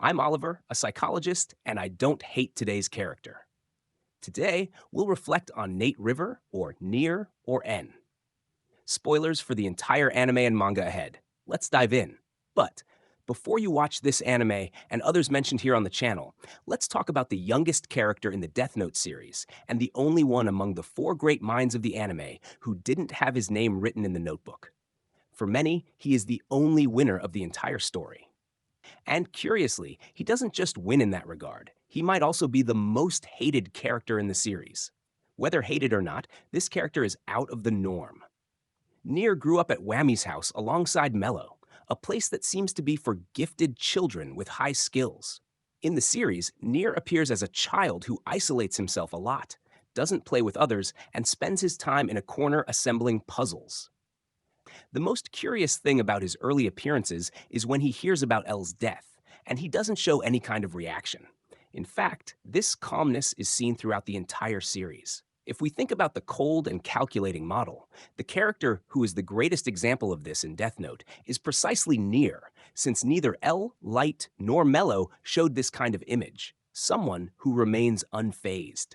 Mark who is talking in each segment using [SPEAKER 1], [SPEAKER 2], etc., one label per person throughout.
[SPEAKER 1] I'm Oliver, a psychologist, and I don't hate today's character. Today, we'll reflect on Nate River, or Nier, or N. Spoilers for the entire anime and manga ahead. Let's dive in. But before you watch this anime and others mentioned here on the channel, let's talk about the youngest character in the Death Note series, and the only one among the four great minds of the anime who didn't have his name written in the notebook. For many, he is the only winner of the entire story. And curiously, he doesn't just win in that regard. He might also be the most hated character in the series. Whether hated or not, this character is out of the norm. Nier grew up at Whammy's house alongside Mello, a place that seems to be for gifted children with high skills. In the series, Nier appears as a child who isolates himself a lot, doesn't play with others, and spends his time in a corner assembling puzzles. The most curious thing about his early appearances is when he hears about Elle's death, and he doesn't show any kind of reaction. In fact, this calmness is seen throughout the entire series. If we think about the cold and calculating model, the character who is the greatest example of this in Death Note is precisely Nier, since neither Elle, Light, nor Mello showed this kind of image, someone who remains unfazed.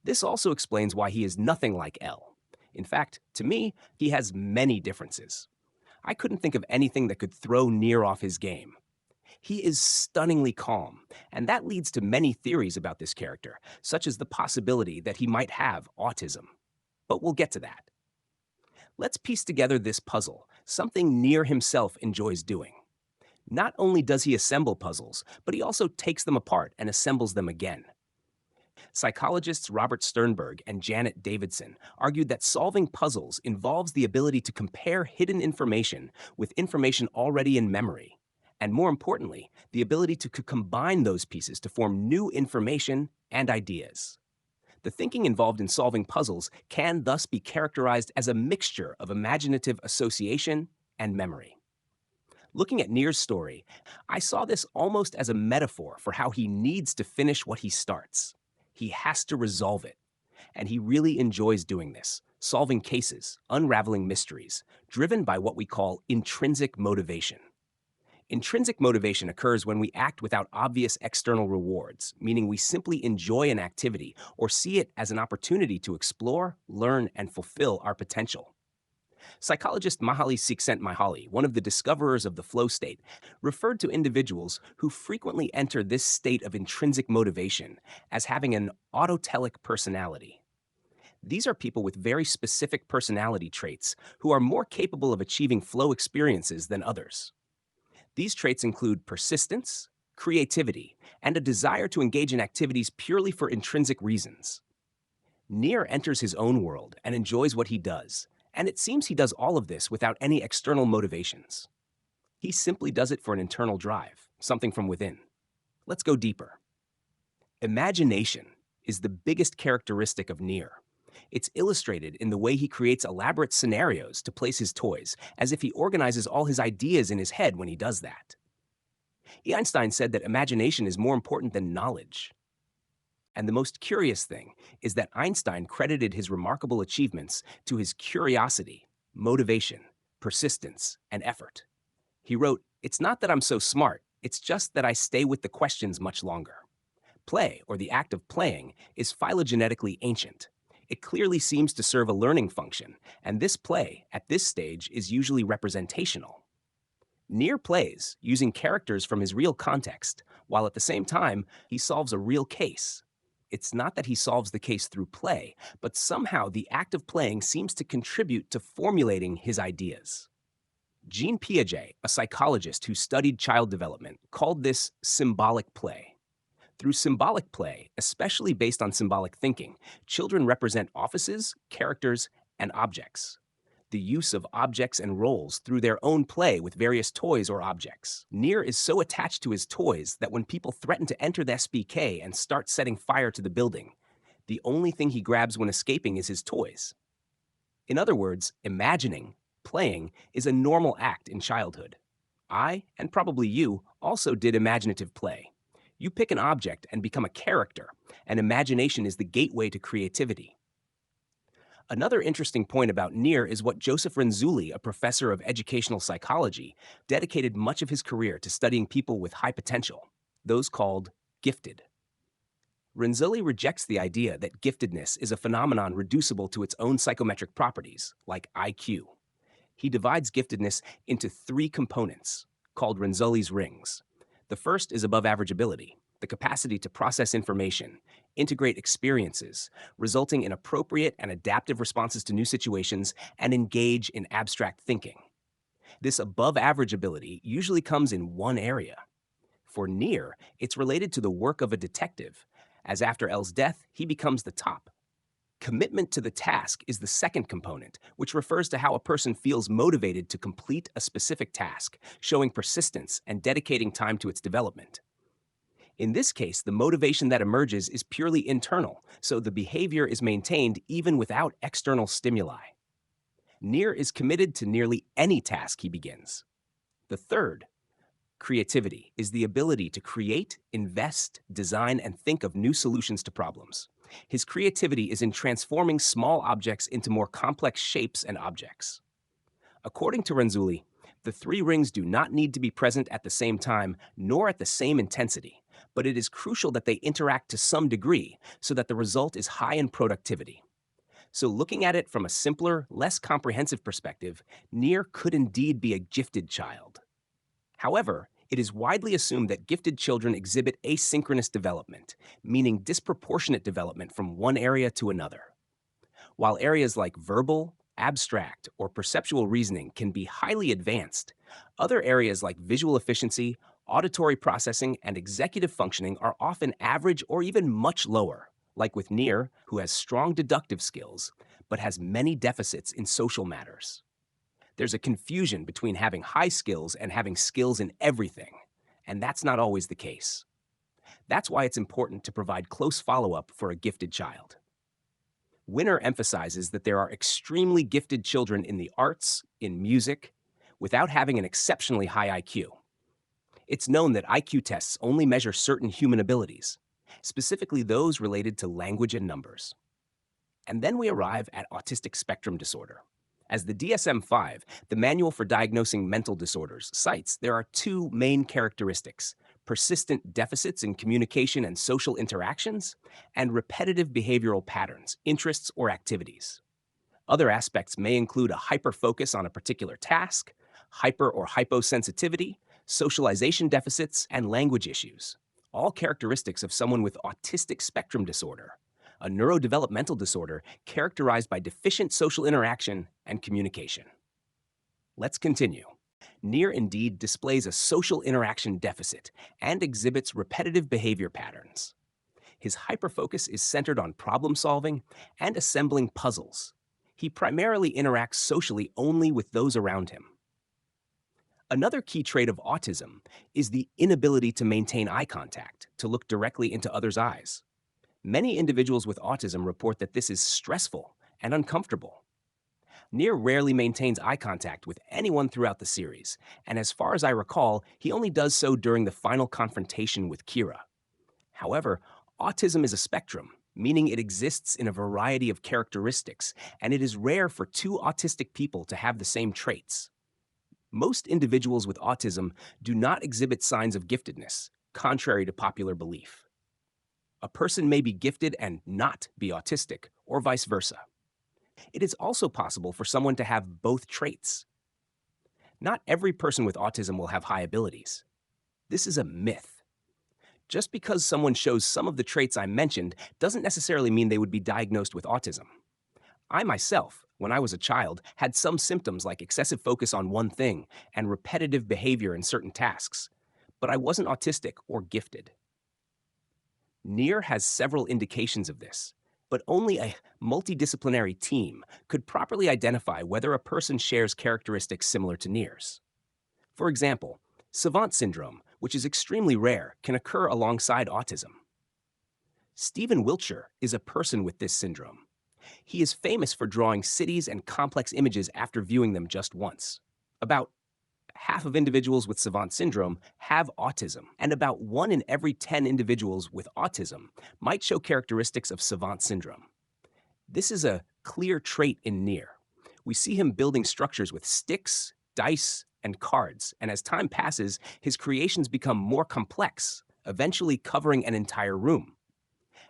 [SPEAKER 1] This also explains why he is nothing like Elle. In fact, to me, he has many differences. I couldn't think of anything that could throw Nier off his game. He is stunningly calm, and that leads to many theories about this character, such as the possibility that he might have autism. But we'll get to that. Let's piece together this puzzle, something Nier himself enjoys doing. Not only does he assemble puzzles, but he also takes them apart and assembles them again. Psychologists Robert Sternberg and Janet Davidson argued that solving puzzles involves the ability to compare hidden information with information already in memory, and more importantly, the ability to combine those pieces to form new information and ideas. The thinking involved in solving puzzles can thus be characterized as a mixture of imaginative association and memory. Looking at Nier's story, I saw this almost as a metaphor for how he needs to finish what he starts. He has to resolve it. And he really enjoys doing this, solving cases, unraveling mysteries, driven by what we call intrinsic motivation. Intrinsic motivation occurs when we act without obvious external rewards, meaning we simply enjoy an activity or see it as an opportunity to explore, learn, and fulfill our potential. Psychologist Mihaly Csikszentmihalyi, one of the discoverers of the flow state, referred to individuals who frequently enter this state of intrinsic motivation as having an autotelic personality. These are people with very specific personality traits who are more capable of achieving flow experiences than others. These traits include persistence, creativity, and a desire to engage in activities purely for intrinsic reasons. Nier enters his own world and enjoys what he does, and it seems he does all of this without any external motivations. He simply does it for an internal drive, something from within. Let's go deeper. Imagination is the biggest characteristic of Nier. It's illustrated in the way he creates elaborate scenarios to place his toys, as if he organizes all his ideas in his head when he does that. Einstein said that imagination is more important than knowledge. And the most curious thing is that Einstein credited his remarkable achievements to his curiosity, motivation, persistence, and effort. He wrote, "It's not that I'm so smart, it's just that I stay with the questions much longer." Play, or the act of playing, is phylogenetically ancient. It clearly seems to serve a learning function, and this play, at this stage, is usually representational. Nier plays, using characters from his real context, while at the same time, he solves a real case. It's not that he solves the case through play, but somehow the act of playing seems to contribute to formulating his ideas. Jean Piaget, a psychologist who studied child development, called this symbolic play. Through symbolic play, especially based on symbolic thinking, children represent offices, characters, and objects. The use of objects and roles through their own play with various toys or objects. Nier is so attached to his toys that when people threaten to enter the SBK and start setting fire to the building, the only thing he grabs when escaping is his toys. In other words, imagining, playing, is a normal act in childhood. I, and probably you, also did imaginative play. You pick an object and become a character, and imagination is the gateway to creativity. Another interesting point about Nier is what Joseph Renzulli, a professor of educational psychology, dedicated much of his career to studying people with high potential. those called gifted. Renzulli rejects the idea that giftedness is a phenomenon reducible to its own psychometric properties, like IQ. He divides giftedness into three components, called Renzulli's rings. The first is above average ability, the capacity to process information, integrate experiences, resulting in appropriate and adaptive responses to new situations, and engage in abstract thinking. This above average ability usually comes in one area. For Near, it's related to the work of a detective, as after L's death, he becomes the top. Commitment to the task is the second component, which refers to how a person feels motivated to complete a specific task, showing persistence and dedicating time to its development. In this case, the motivation that emerges is purely internal, so the behavior is maintained even without external stimuli. Near is committed to nearly any task he begins. The third, creativity, is the ability to create, invest, design, and think of new solutions to problems. His creativity is in transforming small objects into more complex shapes and objects. According to Renzulli, the three rings do not need to be present at the same time nor at the same intensity, but it is crucial that they interact to some degree so that the result is high in productivity. So looking at it from a simpler, less comprehensive perspective, Near could indeed be a gifted child. However, it is widely assumed that gifted children exhibit asynchronous development, meaning disproportionate development from one area to another. While areas like verbal, abstract, or perceptual reasoning can be highly advanced, other areas like visual efficiency, auditory processing, and executive functioning are often average or even much lower, like with Near, who has strong deductive skills, but has many deficits in social matters. There's a confusion between having high skills and having skills in everything, and that's not always the case. That's why it's important to provide close follow-up for a gifted child. Winner emphasizes that there are extremely gifted children in the arts, in music, without having an exceptionally high IQ. It's known that IQ tests only measure certain human abilities, specifically those related to language and numbers. And then we arrive at autistic spectrum disorder. As the DSM-5, the Manual for Diagnosing Mental Disorders, cites, there are two main characteristics: persistent deficits in communication and social interactions, and repetitive behavioral patterns, interests, or activities. Other aspects may include a hyperfocus on a particular task, hyper or hyposensitivity, socialization deficits, and language issues, all characteristics of someone with autistic spectrum disorder, a neurodevelopmental disorder characterized by deficient social interaction and communication. Let's continue. Near indeed displays a social interaction deficit and exhibits repetitive behavior patterns. His hyperfocus is centered on problem solving and assembling puzzles. He primarily interacts socially only with those around him. Another key trait of autism is the inability to maintain eye contact, to look directly into others' eyes. Many individuals with autism report that this is stressful and uncomfortable. Near rarely maintains eye contact with anyone throughout the series, and as far as I recall, he only does so during the final confrontation with Kira. However, autism is a spectrum, meaning it exists in a variety of characteristics, and it is rare for two autistic people to have the same traits. Most individuals with autism do not exhibit signs of giftedness, contrary to popular belief. A person may be gifted and not be autistic, or vice versa. It is also possible for someone to have both traits. Not every person with autism will have high abilities. This is a myth. Just because someone shows some of the traits I mentioned doesn't necessarily mean they would be diagnosed with autism. I myself, when I was a child, had some symptoms like excessive focus on one thing and repetitive behavior in certain tasks, but I wasn't autistic or gifted. Near has several indications of this, but only a multidisciplinary team could properly identify whether a person shares characteristics similar to Near's. For example, Savant syndrome, which is extremely rare, can occur alongside autism. Stephen Wiltshire is a person with this syndrome. He is famous for drawing cities and complex images after viewing them just once. About half of individuals with Savant syndrome have autism, and about 1 in every 10 individuals with autism might show characteristics of Savant syndrome. This is a clear trait in Near. We see him building structures with sticks, dice, and cards, and as time passes, his creations become more complex, eventually covering an entire room.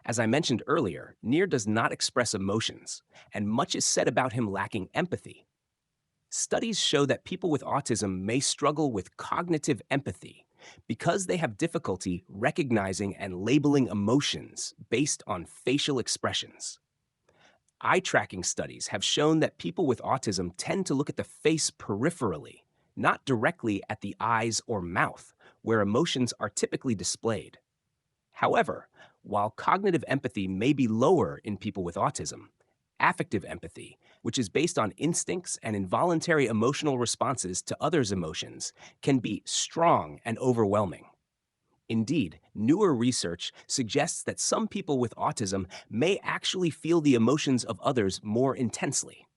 [SPEAKER 1] As I mentioned earlier, Nier does not express emotions, and much is said about him lacking empathy. Studies show that people with autism may struggle with cognitive empathy because they have difficulty recognizing and labeling emotions based on facial expressions. Eye tracking studies have shown that people with autism tend to look at the face peripherally, not directly at the eyes or mouth, where emotions are typically displayed. However, while cognitive empathy may be lower in people with autism, affective empathy, which is based on instincts and involuntary emotional responses to others' emotions, can be strong and overwhelming. Indeed, newer research suggests that some people with autism may actually feel the emotions of others more intensely.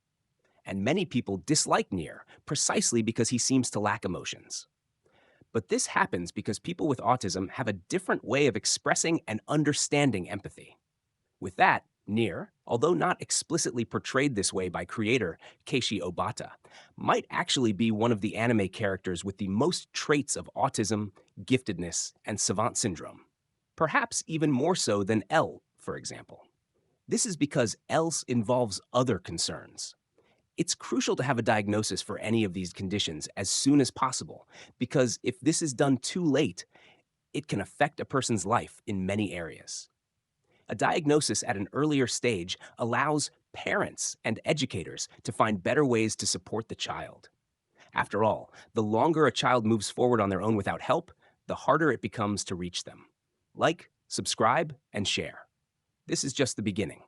[SPEAKER 1] And many people dislike Nier precisely because he seems to lack emotions. But this happens because people with autism have a different way of expressing and understanding empathy. With that, Nier, although not explicitly portrayed this way by creator Keishi Obata, might actually be one of the anime characters with the most traits of autism, giftedness, and Savant syndrome. Perhaps even more so than L, for example. This is because else involves other concerns. It's crucial to have a diagnosis for any of these conditions as soon as possible, because if this is done too late, it can affect a person's life in many areas. A diagnosis at an earlier stage allows parents and educators to find better ways to support the child. After all, the longer a child moves forward on their own without help, the harder it becomes to reach them. Like, subscribe, and share. This is just the beginning.